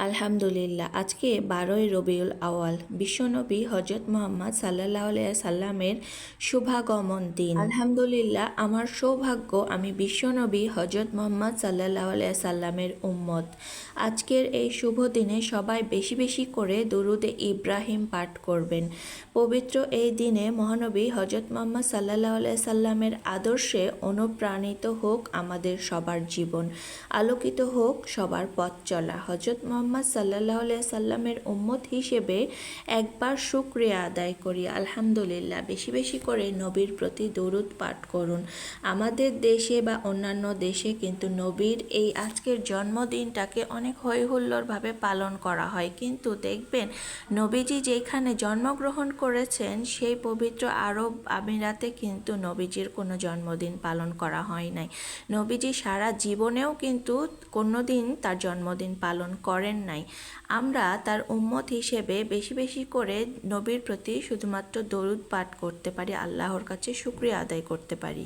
আলহামদুলিল্লাহ, আজকে 12ই রবিউল আওয়াল, বিশ্বনবী হজরত মুহাম্মদ সাল্লাল্লাহু আলাইহি সাল্লামের শুভাগমন দিন। আলহামদুলিল্লাহ, আমার সৌভাগ্য আমি বিশ্বনবী হজরত মুহাম্মদ সাল্লাল্লাহু আলাইহি সাল্লামের উম্মত। আজকের এই শুভ দিনে সবাই বেশি বেশি করে দুরুদে ইব্রাহিম পাঠ করবেন। পবিত্র এই দিনে মহানবী হজরত মুহাম্মদ সাল্লাল্লাহু আলাইহি সাল্লামের আদর্শে অনুপ্রাণিত হোক আমাদের সবার জীবন, আলোকিত হোক সবার পথ চলা। হজরত মুহাম্মদ সাল্লাল্লাহু আলাইহি সাল্লামের উম্মত হিসেবে একবার শুকরিয়া আদায় করি। আলহামদুলিল্লাহ, বেশি বেশি করে নবীর প্রতি দরুদ পাঠ করুন। আমাদের দেশে বা অন্যান্য দেশে কিন্তু নবীর এই আজকের জন্মদিনটাকে অনেক হইহুল্লোড়ভাবে পালন করা হয়, কিন্তু দেখবেন নবীজি যেখানে জন্মগ্রহণ করেছেন সেই পবিত্র আরব আমিরাতে কিন্তু নবীজির কোনো জন্মদিন পালন করা হয় নাই। নবীজি সারা জীবনেও কিন্তু কোনোদিন তার জন্মদিন পালন করেন নাই। আমরা তার উম্মত হিসেবে বেশি বেশি করে নবীর প্রতি শুধুমাত্র দরুদ পাঠ করতে পারি, আল্লাহর কাছে শুকরিয়া আদায় করতে পারি।